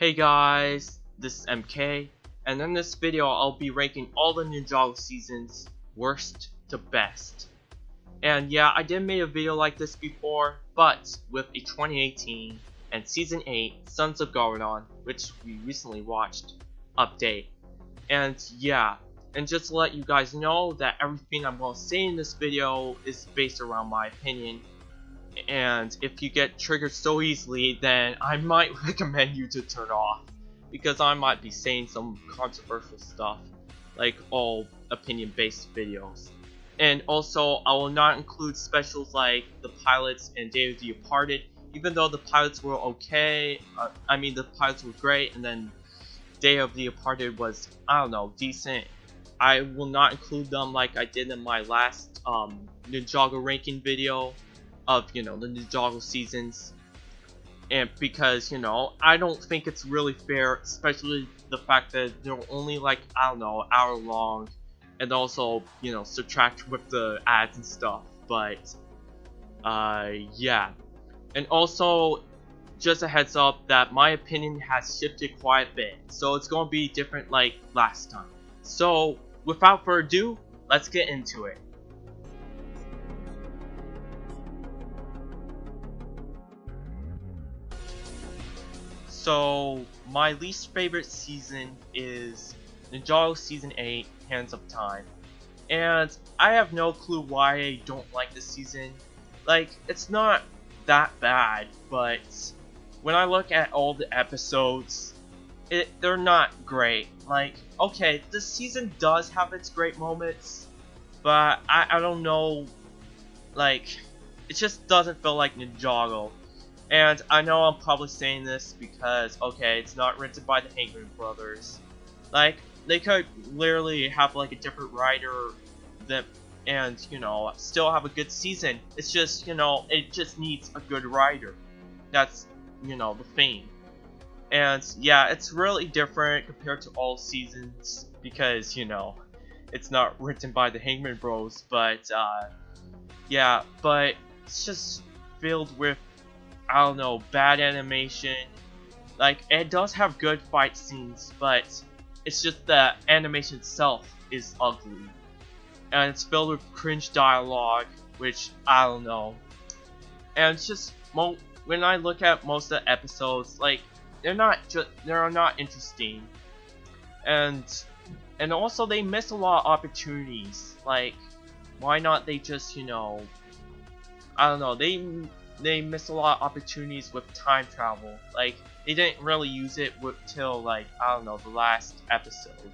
Hey guys, this is MK, and in this video I'll be ranking all the Ninjago seasons worst to best. And yeah, I did make a video like this before, but with a 2018 and Season 8 Sons of Garmadon, which we recently watched, update. And yeah, and just to let you guys know that everything I'm going to say in this video is based around my opinion. And if you get triggered so easily, then I might recommend you to turn off, because I might be saying some controversial stuff, like all opinion-based videos. And also, I will not include specials like the pilots and Day of the Departed, even though the pilots were okay. The pilots were great, and then Day of the Departed was, I don't know, decent. I will not include them like I did in my last Ninjago ranking video of, the Ninjago seasons, and because, I don't think it's really fair, especially the fact that they're only like, I don't know, hour long, and also, subtract with the ads and stuff. But yeah, and also just a heads up that my opinion has shifted quite a bit, so it's gonna be different like last time. So without further ado, let's get into it. So, my least favorite season is Ninjago Season 8, Hands of Time. And I have no clue why I don't like this season. Like, it's not that bad, but when I look at all the episodes, they're not great. Like, okay, this season does have its great moments, but I don't know, like, it just doesn't feel like Ninjago. And I know I'm probably saying this because, okay, it's not written by the Hangman Brothers. Like, they could literally have like a different writer and, still have a good season. It's just, it just needs a good writer. That's, the thing. And yeah, it's really different compared to all seasons because, it's not written by the Hangman Bros. But, yeah, but it's just filled with, I don't know, bad animation. Like, it does have good fight scenes, but it's just the animation itself is ugly. And it's filled with cringe dialogue, which, I don't know. And it's just, when I look at most of the episodes, like, they're not interesting. And also they miss a lot of opportunities. Like, why not they just, I don't know, they missed a lot of opportunities with time travel. Like, they didn't really use it till, like, I don't know, the last episode.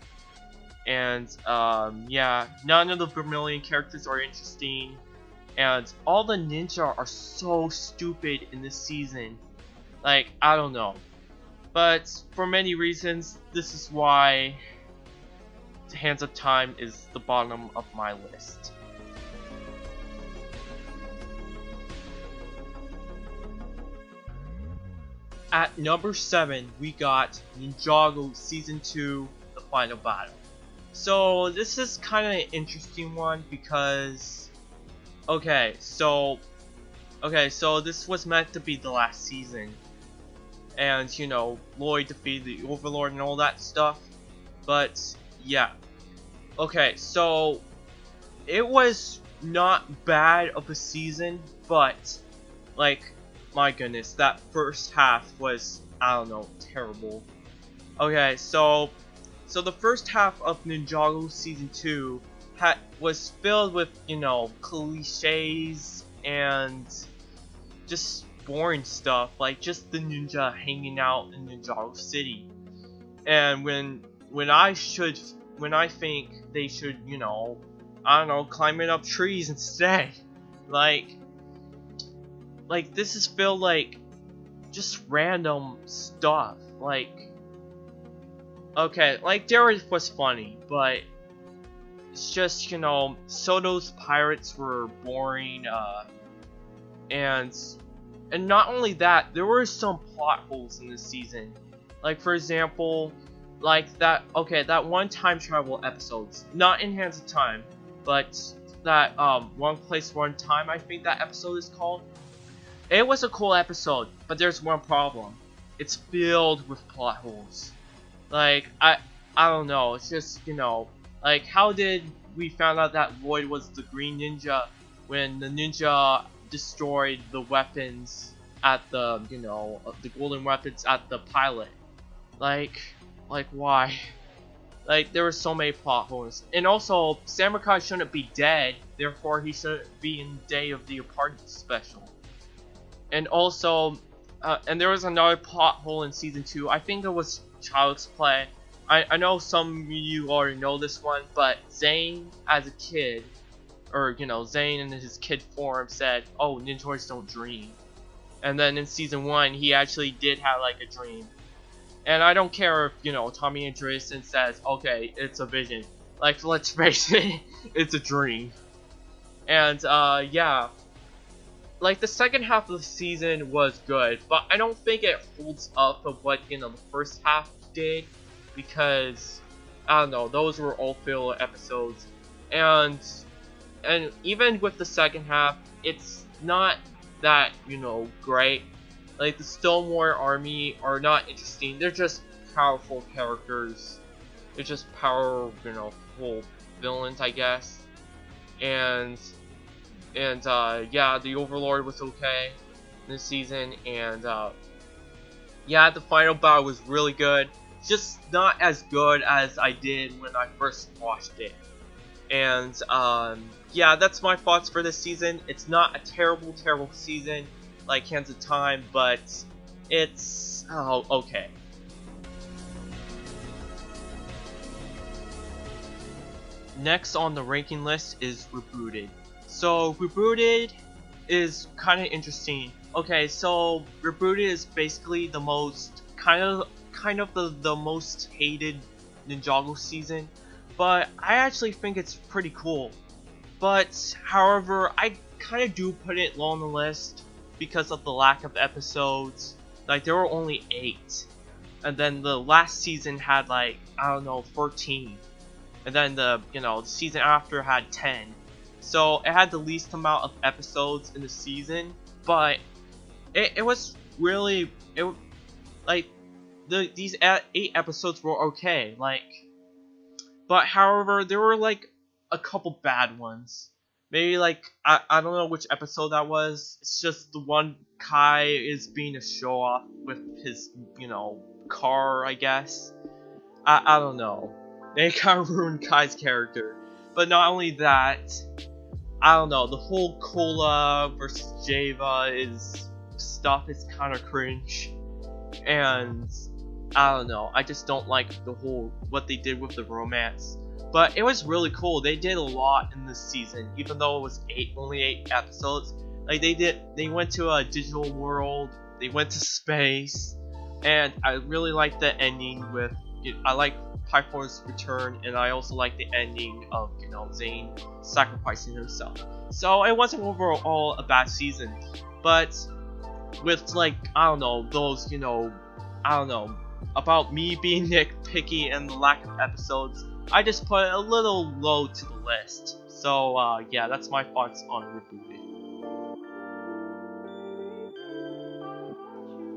And, yeah, none of the Vermilion characters are interesting. And all the ninja are so stupid in this season. Like, I don't know. But, for many reasons, this is why Hands of Time is the bottom of my list. At number 7, we got Ninjago Season 2, The Final Battle. So, this is kind of an interesting one because, okay, so this was meant to be the last season. And, Lloyd defeated the Overlord and all that stuff. But, yeah. Okay, so, it was not bad of a season, but, like, my goodness, that first half was, I don't know, terrible. Okay, so the first half of Ninjago Season 2 was filled with, cliches and just boring stuff, like just the ninja hanging out in Ninjago City. And when I think they should, I don't know, climbing up trees instead. Like, this is filled like just random stuff. Like, okay, like Derek was funny, but it's just, Soto's pirates were boring, and not only that, there were some plot holes in this season. Like, for example, like that one time travel episode, not in Hands of Time, but that One Place One Time, I think that episode is called. It was a cool episode, but there's one problem. it's filled with plot holes. Like, I don't know, it's just, like, how did we found out that Lloyd was the Green Ninja when the ninja destroyed the weapons at the, the golden weapons at the pilot? Like why? Like, there were so many plot holes. And also, Samurai shouldn't be dead, therefore he shouldn't be in Day of the Departed special. And also, and there was another plot hole in season 2, I think it was Child's Play. I know some of you already know this one, but Zane as a kid, or Zane in his kid form said, "Oh, ninjas don't dream." And then in season 1, he actually did have like a dream. And I don't care if, Tommy Andreessen says, okay, it's a vision. Like, let's face it, it's a dream. And, yeah. Like, the second half of the season was good, but I don't think it holds up of what, the first half did. Because, I don't know, those were all filler episodes. And even with the second half, it's not that, great. Like, the Stonewall Army are not interesting. They're just powerful characters. They're just powerful villains, I guess. And yeah, the Overlord was okay this season. And, yeah, the final battle was really good. Just not as good as I did when I first watched it. And, yeah, that's my thoughts for this season. It's not a terrible season like Hands of Time, but it's okay. Next on the ranking list is Rebooted. So Rebooted is kind of interesting. Okay, so Rebooted is basically the most kind of the most hated Ninjago season, but I actually think it's pretty cool. But however, I kind of do put it low on the list because of the lack of episodes. Like, there were only 8, and then the last season had like, I don't know, 13, and then the the season after had 10. So it had the least amount of episodes in the season, but it was really like these 8 episodes were okay. Like, but however, there were like a couple bad ones. Maybe like I don't know which episode that was. It's just the one Kai is being a show off with his car, I guess. I don't know. They kind of ruined Kai's character. But not only that, I don't know. The whole Cola versus Java stuff is kind of cringe, and I don't know. I just don't like the whole what they did with the romance. But it was really cool. They did a lot in this season, even though it was only 8 episodes. Like, they went to a digital world, they went to space, and I really liked the ending with, I like Python's return, and I also like the ending of, Zane sacrificing himself. So it wasn't overall a bad season, but with like, I don't know, those, I don't know, about me being nitpicky and the lack of episodes, I just put it a little low to the list. So, yeah, that's my thoughts on Rebooted.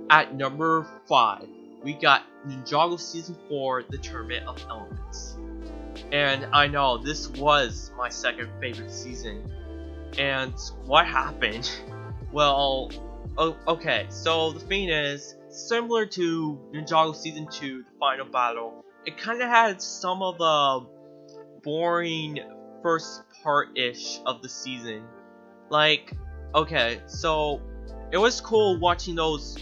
At number 5, we got Ninjago Season 4, The Tournament of Elements. And I know, this was my second favorite season. And what happened? Well, okay, so the thing is, similar to Ninjago Season 2, The Final Battle, it kind of had some of the boring first part-ish of the season. Like, okay, so it was cool watching those,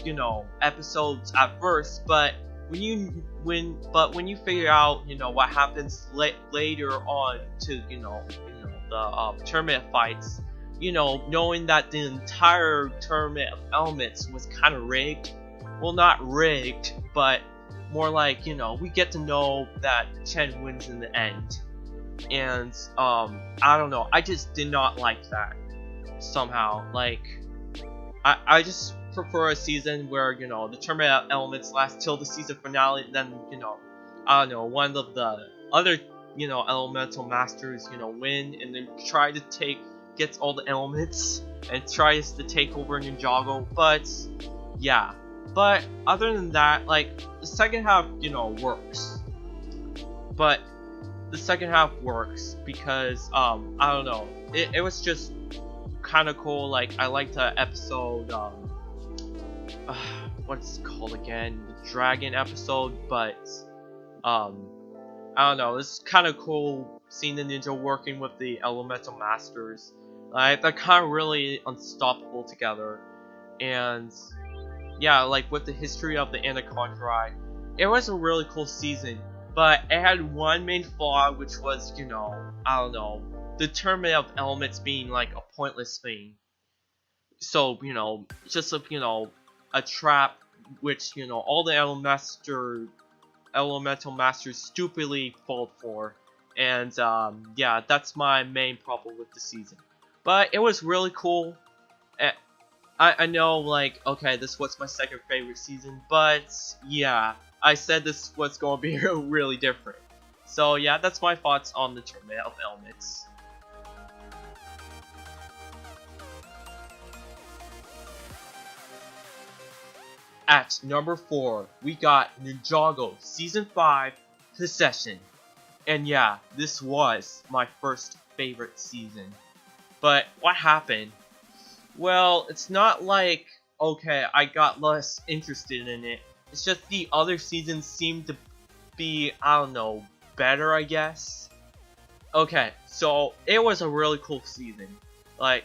episodes at first, but when you figure out, what happens later on to, the tournament fights, knowing that the entire tournament of elements was kind of rigged. Well, not rigged, but more like, we get to know that Chen wins in the end. And, I don't know, I just did not like that, somehow. Like, I just prefer a season where, the tournament of elements lasts till the season finale, then, I don't know, one of the other, elemental masters, win, and then try to gets all the elements, and tries to take over Ninjago. But, yeah, But other than that, like, the second half, works. But the second half works because, I don't know, it was just kind of cool. Like, I liked the episode, what's it called again? The dragon episode, but, I don't know, it's kind of cool seeing the ninja working with the elemental masters. Like, they're kind of really unstoppable together. And yeah, like with the history of the Anaconda, it was a really cool season. But it had one main flaw, which was, I don't know, the tournament of elements being like a pointless thing. So, just a trap which, all the elemental masters stupidly fall for. And yeah, that's my main problem with the season. But it was really cool. I know, like, okay, this was my second favorite season, but yeah, I said this was going to be really different. So yeah, that's my thoughts on the Tournament of Elements. At number 4, we got Ninjago Season 5 Possession. And yeah, this was my first favorite season. But what happened? Well, it's not like, okay, I got less interested in it. It's just the other seasons seemed to be, I don't know, better, I guess. Okay, so it was a really cool season. Like,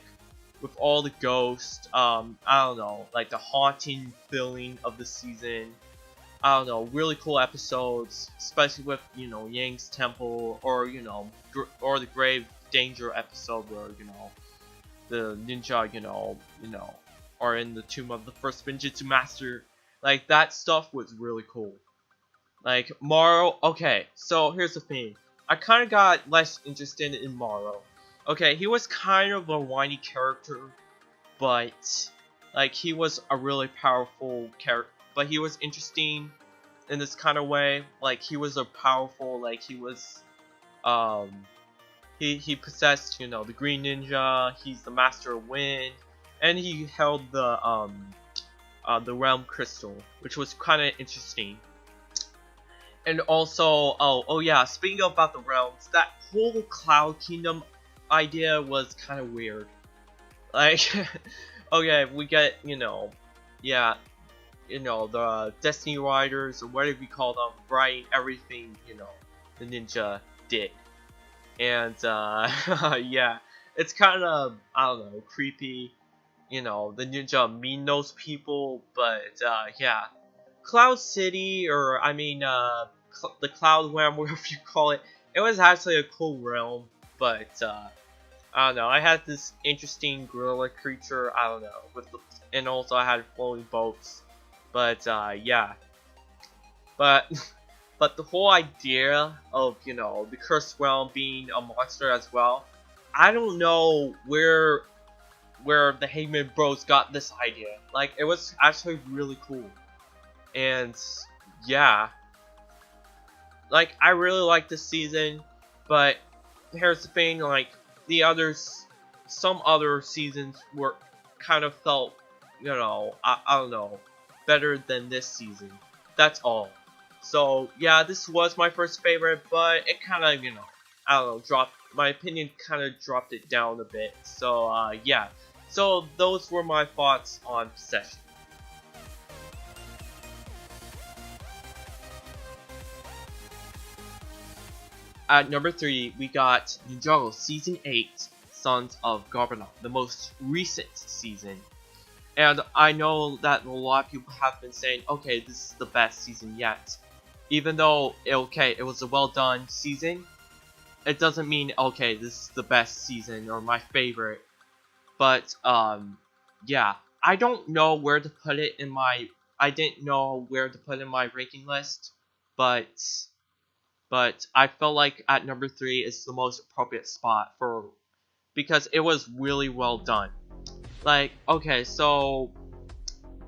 with all the ghosts, I don't know, like the haunting feeling of the season. I don't know, really cool episodes, especially with, Yang's temple, or, or the Grave Danger episode where, the ninja, are in the tomb of the first Ninjutsu master. Like, that stuff was really cool. Like, Maro, okay, so here's the thing. I kind of got less interested in Maro. Okay, he was kind of a whiny character, but, like, he was a really powerful character, but he was interesting in this kind of way. Like, he was a powerful, like, he was, he possessed, the Green Ninja, he's the Master of Wind, and he held the Realm Crystal, which was kind of interesting. And also, oh yeah, speaking about the realms, that whole Cloud Kingdom idea was kind of weird. Like, okay, we get, yeah, the Destiny Riders, or whatever you call them, writing everything, the ninja did. And, yeah, it's kind of, I don't know, creepy, the ninja mean those people, but, yeah. Cloud City, or, I mean, the Cloud Realm, whatever you call it, it was actually a cool realm, but, I don't know, I had this interesting gorilla creature, I don't know, and also I had floating boats, but, yeah. But the whole idea of, the Cursed Realm being a monster as well, I don't know where the Hangman Bros got this idea. Like, it was actually really cool. And, yeah. Like, I really like this season, but here's the thing, like, some other seasons were kind of felt, I don't know, better than this season. That's all. So, yeah, this was my first favorite, but it kind of, I don't know, my opinion kind of dropped it down a bit. So, yeah. So, those were my thoughts on Possession. At number 3, we got Ninjago Season 8, Sons of Garbanon, the most recent season. And I know that a lot of people have been saying, okay, this is the best season yet. Even though, okay, it was a well done season, it doesn't mean, okay, this is the best season or my favorite. But, yeah, I don't know where to put it in my, I didn't know where to put it in my ranking list, but I felt like at number 3 is the most appropriate spot because it was really well done. Like, okay, so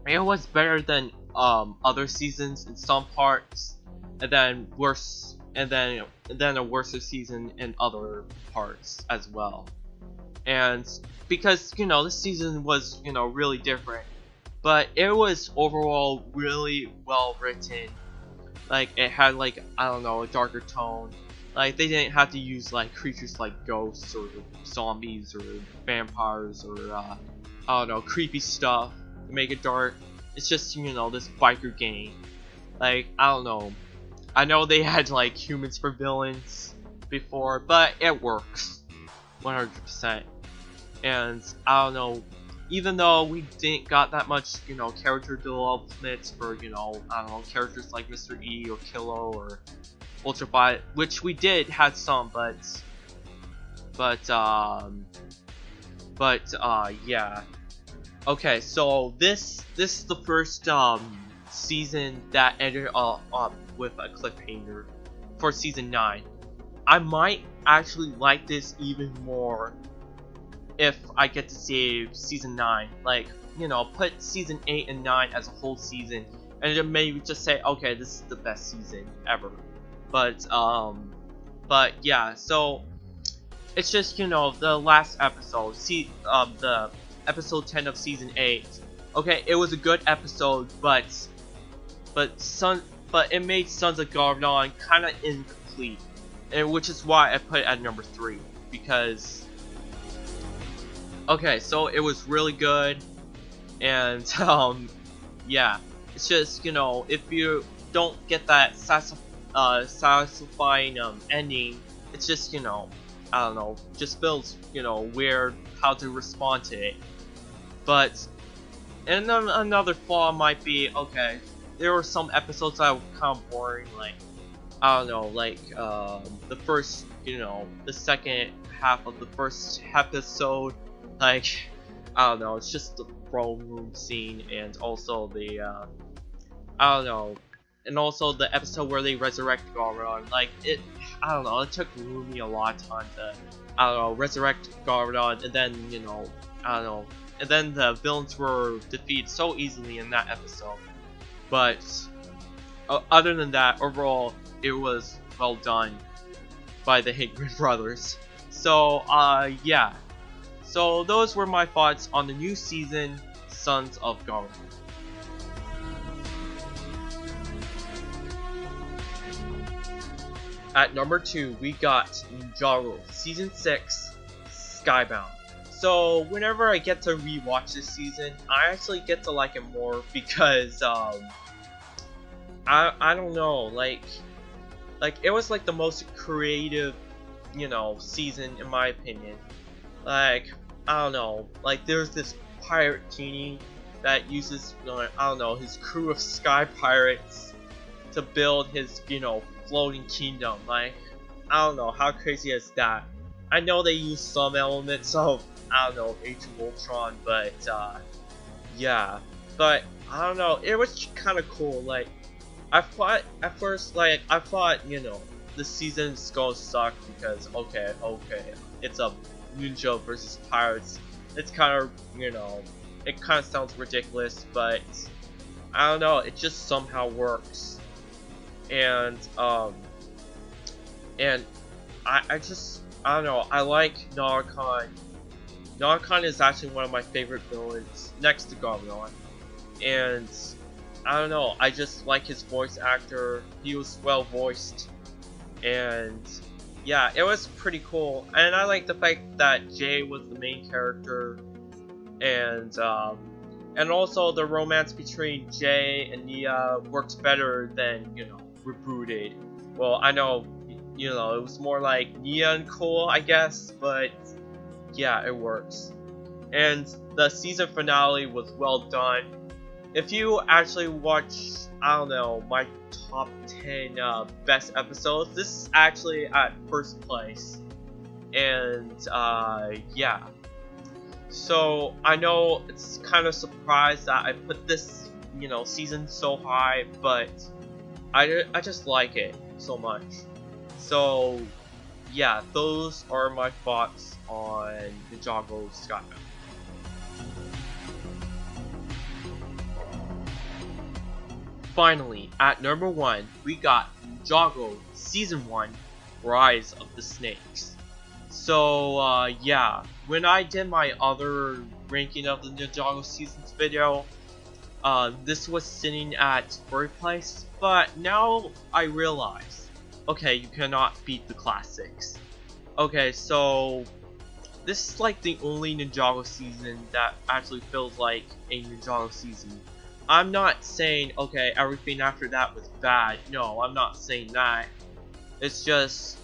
it was better than other seasons in some parts, and then worse, and then a worse season in other parts as well. And because this season was really different, but it was overall really well written. Like, it had, like, I don't know, a darker tone. Like, they didn't have to use, like, creatures like ghosts or zombies or vampires or, I don't know, creepy stuff to make it dark. It's just, you know, this biker gang. Like, I don't know. I know they had, like, humans for villains before, but it works. 100%. And, I don't know, even though we didn't got that much, you know, character development for, you know, I don't know, characters like Mr. E or Kilo or Ultraviolet, which we did had some, yeah. Okay, so this is the first season that ended up with a cliffhanger for season 9. I might actually like this even more if I get to save season 9, like, you know, put season 8 and 9 as a whole season, and then maybe just say, okay, this is the best season ever. But yeah, so it's just, you know, the last episode, the episode 10 of season 8. Okay, it was a good episode, but it made Sons of Garmadon kind of incomplete, and which is why I put it at number 3, because okay, so it was really good, and yeah, it's just, you know, if you don't get that satisfying ending, it's just, you know, I don't know, just feels, you know, weird how to respond to it. But and then another flaw might be, okay, there were some episodes that were kind of boring, like, I don't know, like the first, you know, the second half of the first episode. Like, I don't know, it's just the throne room scene, and also the, I don't know, and also the episode where they resurrect Garmadon. Like, I don't know, it took Rumi a lot of time to, I don't know, resurrect Garmadon, and then, you know, I don't know, and then the villains were defeated so easily in that episode. But, other than that, overall, it was well done by the Hickman brothers. So, yeah. So those were my thoughts on the new season, Sons of Garmadon. At number 2, we got Ninjago Season 6, Skybound. So whenever I get to rewatch this season, I actually get to like it more because, I don't know, like it was like the most creative, you know, season in my opinion. Like, I don't know, like there's this pirate genie that uses, you know, I don't know, his crew of sky pirates to build his, you know, floating kingdom. Like, I don't know, how crazy is that? I know they use some elements of, I don't know, Age of Ultron, but yeah, but I don't know, it was kind of cool. Like, I thought at first, like, I thought, you know, the season's gonna suck because, okay, it's a ninja versus pirates. It's kind of, you know, it kind of sounds ridiculous, but I don't know, it just somehow works. And I just, I don't know, I like Narcon. Narcon is actually one of my favorite villains next to Garmadon, and I don't know, I just like his voice actor. He was well voiced, and yeah, it was pretty cool. And I like the fact that Jay was the main character, and also the romance between Jay and Nia works better than, you know, Rebooted. Well, I know, you know, it was more like Nia and Cole, I guess, but yeah, it works. And the season finale was well done. If you actually watch, I don't know, my top 10 best episodes, this is actually at first place. And yeah. So I know it's kind of surprised that I put this, you know, season so high, but I just like it so much. So yeah, those are my thoughts on Ninjago Skybound. Finally, at number 1, we got Ninjago Season 1, Rise of the Snakes. So, yeah, when I did my other ranking of the Ninjago seasons video, this was sitting at third place, but now I realize, okay, you cannot beat the classics. Okay, so this is like the only Ninjago season that actually feels like a Ninjago season. I'm not saying, okay, everything after that was bad. No, I'm not saying that. It's just,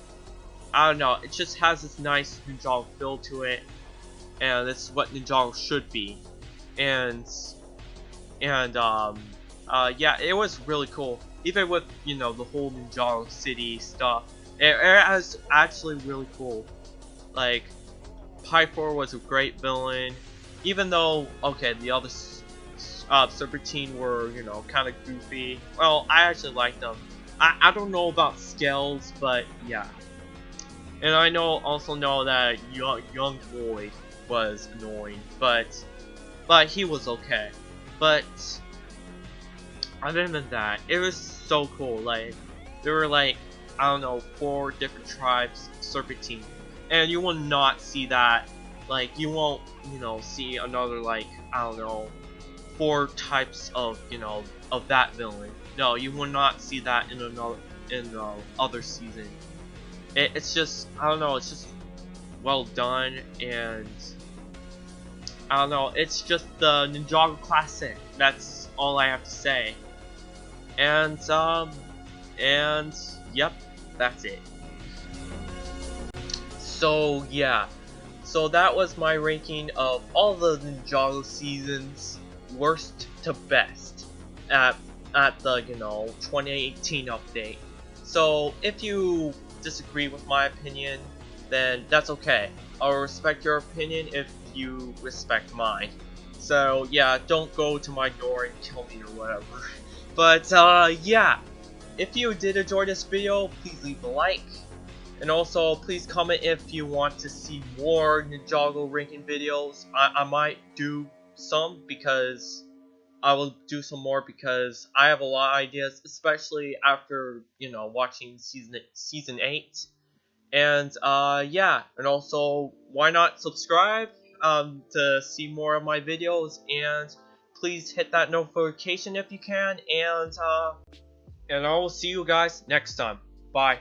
I don't know, it just has this nice Ninjago feel to it, and it's what Ninjago should be. And yeah, it was really cool. Even with, you know, the whole Ninjago City stuff, it was actually really cool. Like, Pi 4 was a great villain, even though, okay, the other Serpentine were, you know, kind of goofy. Well, I actually liked them. I don't know about Scales, but yeah. And I also know that young Boy was annoying, but he was okay. But other than that, it was so cool. Like, there were like, I don't know, 4 different tribes, Serpentine, and you will not see that. Like, you won't, you know, see another, like, I don't know, 4 types of, you know, of that villain. No, you will not see that in the other season. It's just, I don't know, it's just well done, and I don't know, it's just the Ninjago classic. That's all I have to say. And yep, that's it. So yeah, so that was my ranking of all the Ninjago seasons, worst to best, at the, you know, 2018 update. So if you disagree with my opinion, then that's okay. I'll respect your opinion if you respect mine. So yeah, don't go to my door and kill me or whatever. But yeah, if you did enjoy this video, please leave a like. And also, please comment if you want to see more Ninjago ranking videos. I might do some, because I will do some more because I have a lot of ideas, especially after, you know, watching season 8. And yeah, and also, why not subscribe to see more of my videos, and please hit that notification if you can, and I will see you guys next time. Bye.